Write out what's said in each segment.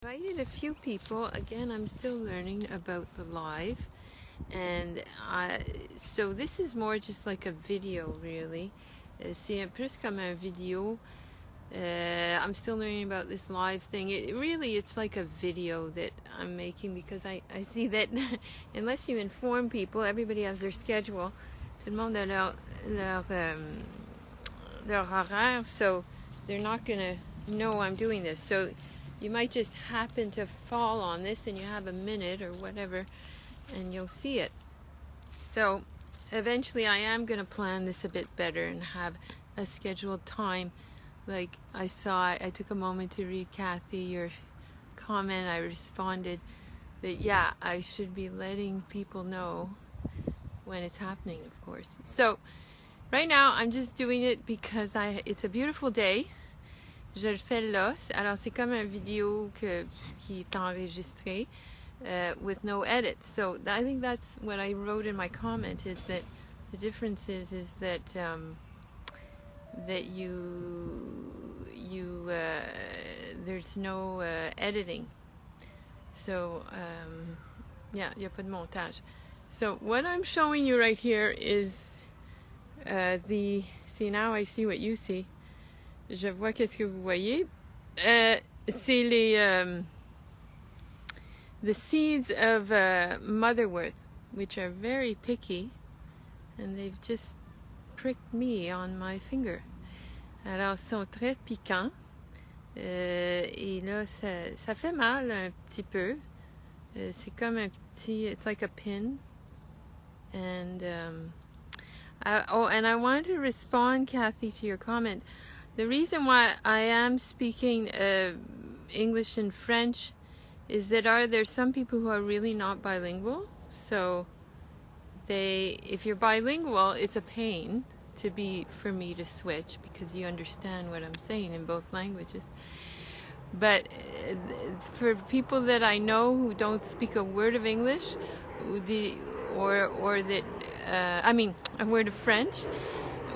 Invited a few people. Again, I'm still learning about the live, and so this is more just like a video, really. C'est plus comme un vidéo. I'm still learning about this live thing. It's like a video that I'm making because I see that unless you inform people, everybody has their schedule. Tout le monde a leur horaire, so they're not gonna know I'm doing this. So you might just happen to fall on this and you have a minute or whatever and you'll see it. So eventually I am going to plan this a bit better and have a scheduled time. Like I took a moment to read Kathy, your comment. I responded that yeah, I should be letting people know when it's happening, of course. So right now I'm just doing it because it's a beautiful day. Je le fais là. Alors c'est comme une vidéo qui est enregistrée with no edits. So I think that's what I wrote in my comment, is that the difference is that there's no editing. So yeah, il n'y a pas de montage. So what I'm showing you right here is see, now I see what you see. Je vois qu'est-ce que vous voyez. C'est the seeds of motherwort, which are very picky, and they've just pricked me on my finger. Alors, ils sont très piquants. Et là, ça fait mal un petit peu. C'est comme un petit, it's like a pin. And and I wanted to respond, Kathy, to your comment. The reason why I am speaking English and French is that there's some people who are really not bilingual. So if you're bilingual, it's a pain for me to switch because you understand what I'm saying in both languages. But for people that I know who don't speak a word of English, or that a word of French,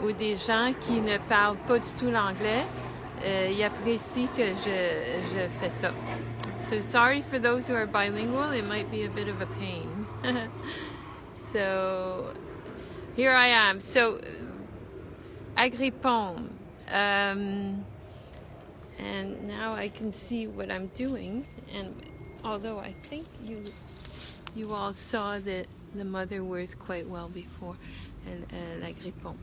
ou des gens qui ne parlent pas du tout l'anglais, ils apprécient que je fais ça. So sorry for those who are bilingual, it might be a bit of a pain. So here I am. So agrippone. And now I can see what I'm doing, and although I think you all saw the motherwort quite well before, l'agrippone.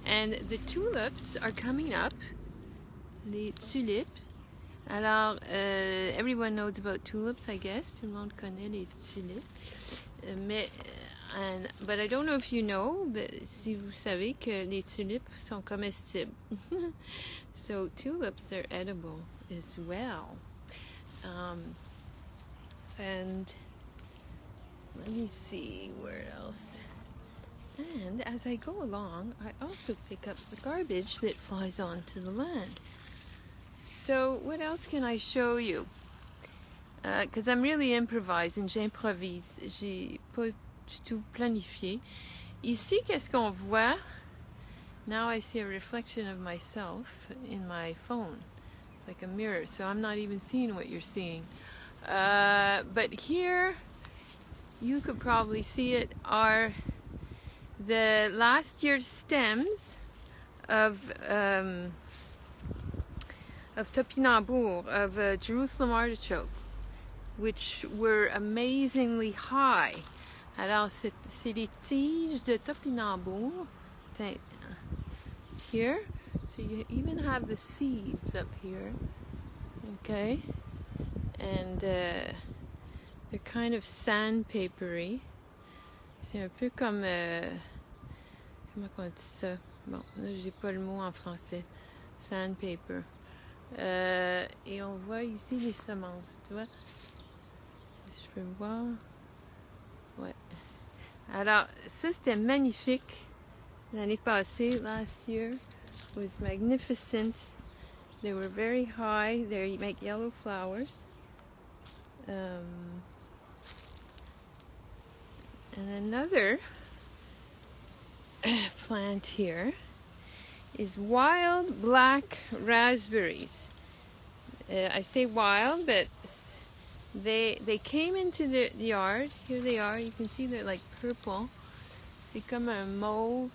And the tulips are coming up, les tulipes. Alors, everyone knows about tulips, I guess. Tout le monde connaît les tulipes. But I don't know if you know, si vous savez que les tulipes sont comestibles. So tulips are edible as well. And let me see where else. And as I go along, I also pick up the garbage that flies onto the land. So what else can I show you? Because I'm really improvising, j'improvise, j'ai pas du tout planifié. Ici, qu'est-ce qu'on voit? Now I see a reflection of myself in my phone. It's like a mirror, so I'm not even seeing what you're seeing. But here, you could probably see it, are the last year's stems of topinambour, of Jerusalem artichoke, which were amazingly high. Alors c'est des tiges de topinambour here, so you even have the seeds up here, okay, and they're kind of sandpapery. C'est un peu comme comment on dit ça? Bon, là j'ai pas le mot en français. Sandpaper. Et on voit ici les semences, tu vois? Si je peux voir. Ouais. Alors, ça c'était magnifique. L'année passée, last year, was magnificent. They were very high. They make yellow flowers. And another plant here is wild black raspberries. I say wild, but they came into the yard. Here they are. You can see they're like purple. C'est comme un mauve.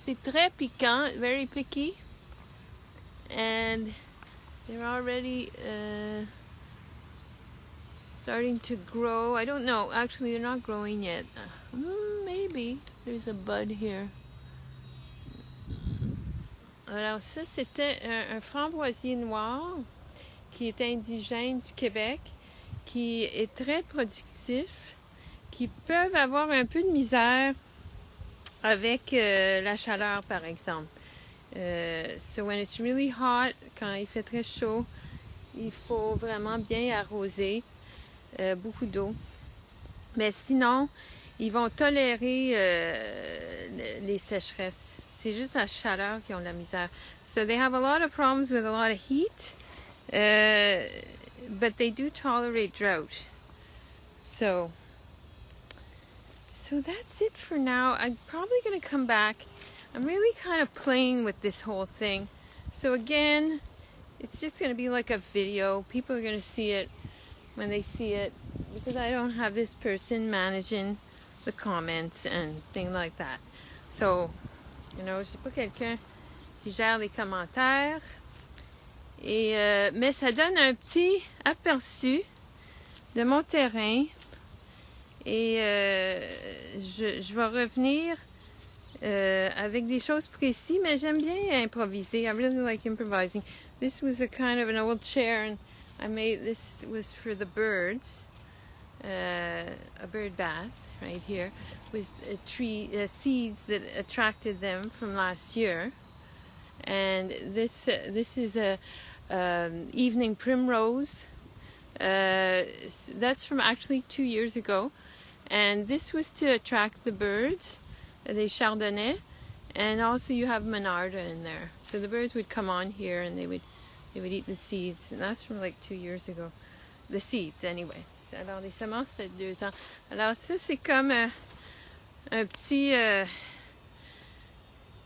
C'est très piquant, very picky. And they're already starting to grow. I don't know. Actually, they're not growing yet. Maybe. There's a bud here. Alors ça, c'était un framboisier noir qui est indigène du Québec, qui est très productif, qui peuvent avoir un peu de misère avec la chaleur, par exemple. So when it's really hot, quand il fait très chaud, il faut vraiment bien arroser, beaucoup d'eau. Mais sinon, ils vont tolérer les sécheresses. C'est juste la chaleur qui ont la misère. So they have a lot of problems with a lot of heat, but they do tolerate drought. So that's it for now. I'm probably going to come back. I'm really kind of playing with this whole thing. So again, it's just going to be like a video. People are going to see it when they see it, because I don't have this person managing the comments and things like that. So, you know, j'ai pas quelqu'un qui gère les commentaires. Et, mais ça donne un petit aperçu de mon terrain. Et je vais revenir avec des choses précises, mais j'aime bien improviser. I really like improvising. This was a kind of an old chair, and I made this was for the birds. A bird bath right here with seeds that attracted them from last year. And this is a evening primrose. That's from actually 2 years ago. And this was to attract the birds, les chardonnays, and also you have monarda in there. So the birds would come on here and they would eat the seeds. And that's from like 2 years ago. The seeds, anyway. Alors les semences, c'est 2 ans. Alors ça, c'est comme un petit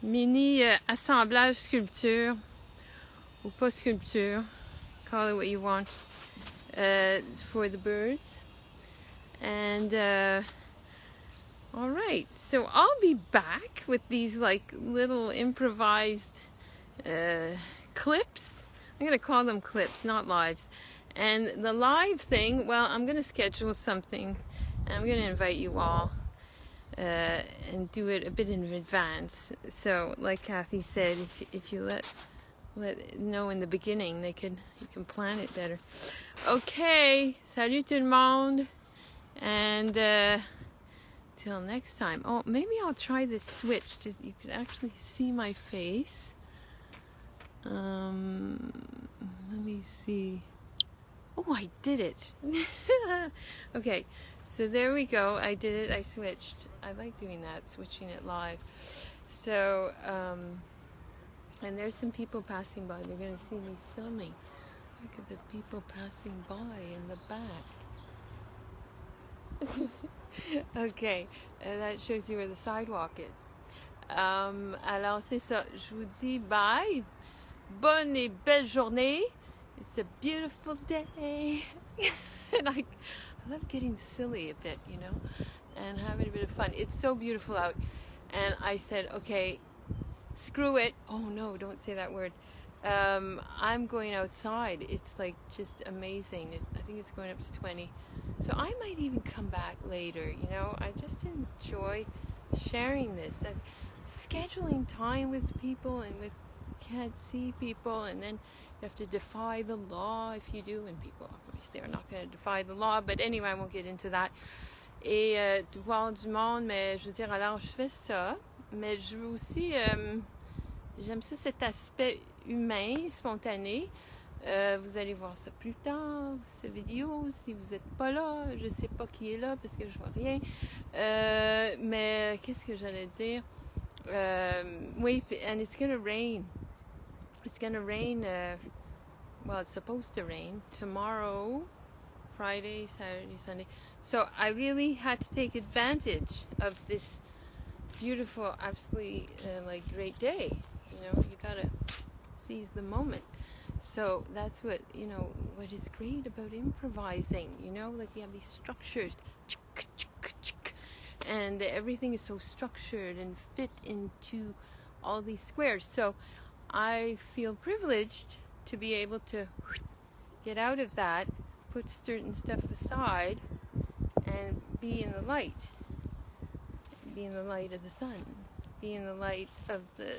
mini assemblage sculpture, ou pas sculpture, call it what you want, for the birds. And all right, so I'll be back with these like little improvised clips. I'm gonna call them clips, not lives. And the live thing, well, I'm gonna schedule something. I'm gonna invite you all and do it a bit in advance. So, like Kathy said, if you let know in the beginning, you can plan it better. Okay, salut tout le monde, and till next time. Oh, maybe I'll try this switch. Just you could actually see my face. Let me see. Oh, I did it. Okay, so there we go. I did it. I switched. I like doing that, switching it live. So, and there's some people passing by. They're going to see me filming. Look at the people passing by in the back. Okay, that shows you where the sidewalk is. Alors, c'est ça. Je vous dis bye. Bonne et belle journée. It's a beautiful day. And I love getting silly a bit, you know, and having a bit of fun. It's so beautiful out. And I said, okay, screw it. Oh no, don't say that word. I'm going outside. It's like just amazing. I think it's going up to 20. So I might even come back later, you know. I just enjoy sharing this. And scheduling time with people, and can't see people, and then you have to defy the law if you do, and people obviously are not going to defy the law, but anyway, I won't get into that. Et de voir du monde, mais je veux dire, alors je fais ça, mais je veux aussi, j'aime ça, cet aspect humain, spontané. Vous allez voir ça plus tard, cette vidéo, si vous n'êtes pas là, je sais pas qui est là parce que je vois rien. Mais qu'est-ce que j'allais dire? Oui, and it's gonna rain. It's gonna rain, well, it's supposed to rain tomorrow, Friday, Saturday, Sunday. So I really had to take advantage of this beautiful, absolutely like great day. You know, you gotta seize the moment. So that's what, what is great about improvising, like we have these structures, and everything is so structured and fit into all these squares. So I feel privileged to be able to get out of that, put certain stuff aside, and be in the light. Be in the light of the sun. Be in the light of the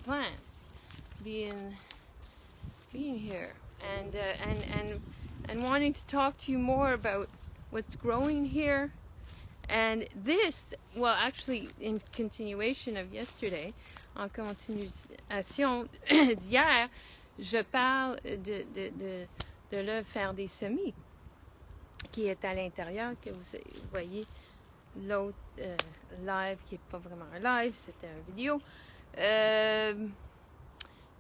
plants. Being here. And wanting to talk to you more about what's growing here. And this, well, actually, in continuation of yesterday, en continuation d'hier, je parle de l'œuvre Faire des semis, qui est à l'intérieur, que vous voyez l'autre live, qui n'est pas vraiment un live, c'était une vidéo.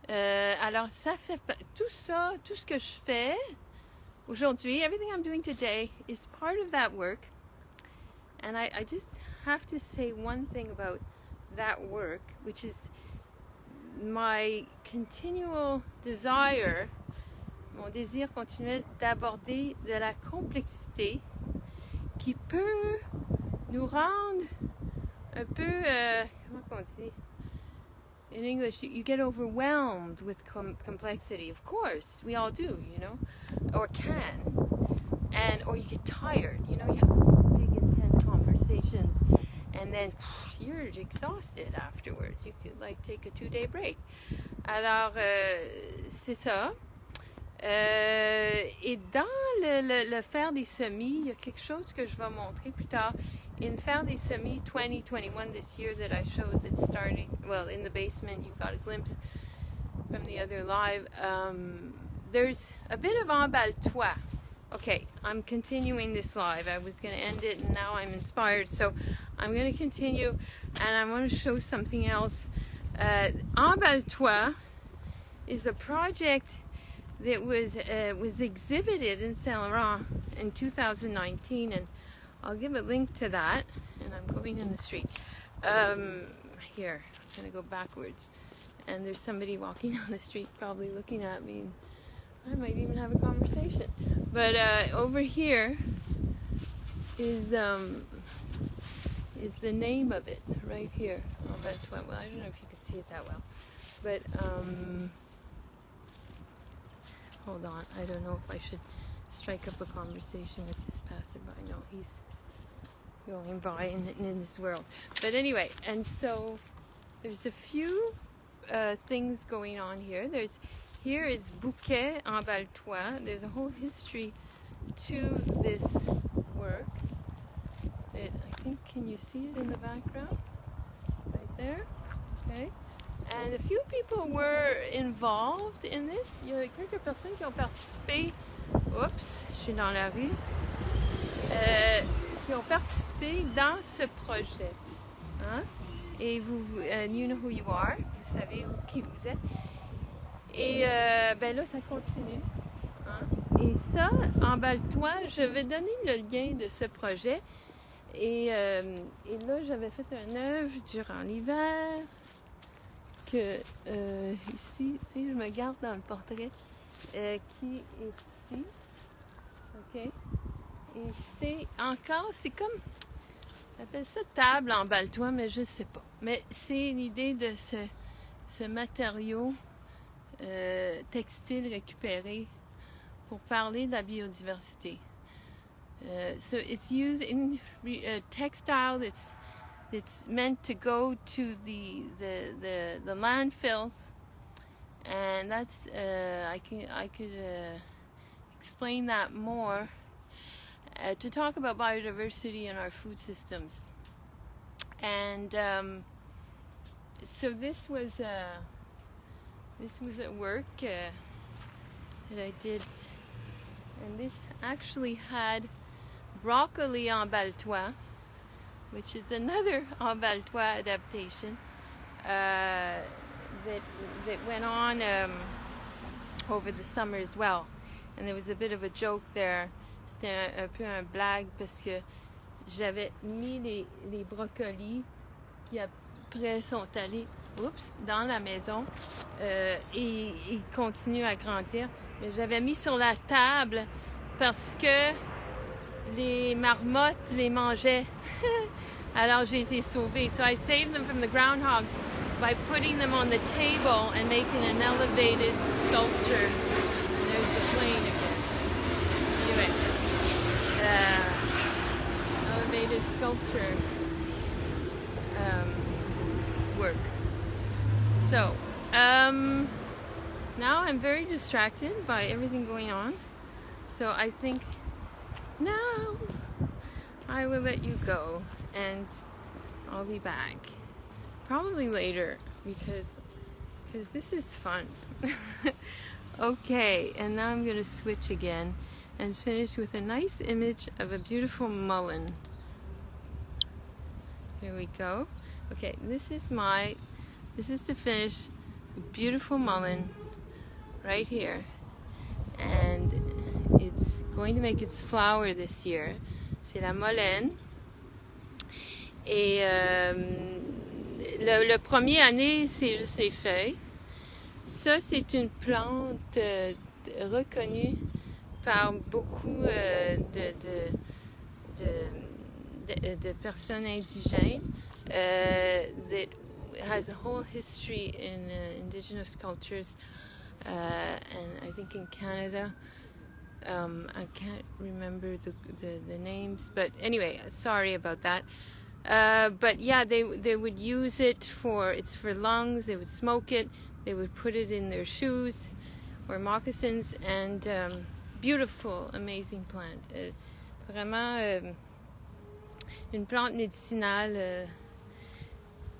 Alors, ça fait tout ça, tout ce que je fais aujourd'hui, everything I'm doing today is part of that work. And I just have to say one thing about that work, which is my continual desire, mon désir continuel d'aborder de la complexité qui peut nous rendre un peu, comment on dit? In English, you get overwhelmed with complexity. Of course, we all do, or can. Or you get tired, you have these big, intense conversations, and then you're exhausted afterwards. You could take a 2-day break. Alors, c'est ça. Et dans le faire des semis, il y a quelque chose que je vais montrer plus tard. In Faire des semis 2021, this year that I showed, that's starting, well, in the basement, you got a glimpse from the other live. There's a bit of EmballeToi. Okay, I'm continuing this live. I was going to end it, and now I'm inspired, so I'm going to continue, and I want to show something else. EmballeToi is a project that was exhibited in Saint Laurent in 2019, and I'll give a link to that. And I'm going in the street. Here, I'm going to go backwards, and there's somebody walking on the street, probably looking at me. And I might even have a conversation. But over here is the name of it right here. Well, I don't know if you can see it that well, but hold on. I don't know if I should strike up a conversation with this passerby. No, he's going by in this world. But anyway, and so there's a few things going on here. Here is bouquet EmballeToi. There's a whole history to this work. I think, can you see it in the background? Right there. Okay. And a few people were involved in this. Il y a quelques personnes qui ont participé. Oups, je suis dans la rue. Qui ont participé dans ce projet. Hein? Et you know who you are. Vous savez qui vous êtes. Et là, ça continue. Hein? Et ça, EmballeToi, je vais donner le lien de ce projet. Et là, j'avais fait une œuvre durant l'hiver. Que ici, je me garde dans le portrait. Qui est ici. OK? Et c'est encore, c'est comme, on appelle ça table EmballeToi, mais je ne sais pas. Mais c'est l'idée de ce matériau textile récupéré pour parler de la biodiversité. So it's used in textile. It's meant to go to the landfills, and that's I could explain that more to talk about biodiversity in our food systems. And so this was a work that I did, and this actually had broccoli EmballeToi, which is another EmballeToi adaptation that went on over the summer as well. And there was a bit of a joke there. C'était un peu un blague parce que j'avais mis les brocolis qui après sont allés oups, dans la maison et il continue à grandir. Mais j'avais mis sur la table parce que les marmottes les mangeaient. Alors je les ai sauvés. So I saved them from the groundhogs by putting them on the table and making an elevated sculpture. And there's the plane again. Anyway, elevated sculpture work. So, now I'm very distracted by everything going on. So I think now I will let you go and I'll be back. Probably later because this is fun. Okay, and now I'm going to switch again and finish with a nice image of a beautiful mullen. Here we go. Okay, this is the finished beautiful mullen right here. And it's going to make its flower this year. C'est la molène. Et le premier année, c'est juste les feuilles. Ça, c'est une plante reconnue par beaucoup de personnes indigènes. That has a whole history in indigenous cultures, and I think in Canada. I can't remember the names, but anyway, sorry about that. But yeah, they would use it it's for lungs. They would smoke it. They would put it in their shoes or moccasins, and beautiful, amazing plant. Vraiment une plante médicinale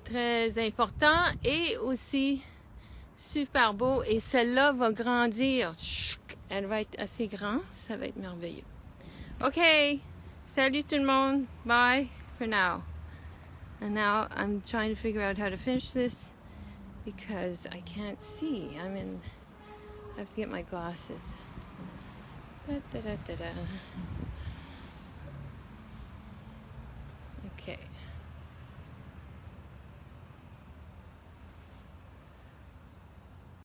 très important et aussi super beau. Et celle-là va grandir. Elle va être assez grande. Ça va être merveilleux. OK. Salut tout le monde. Bye for now. And now I'm trying to figure out how to finish this because I can't see. I have to get my glasses. Da-da-da-da-da. Okay.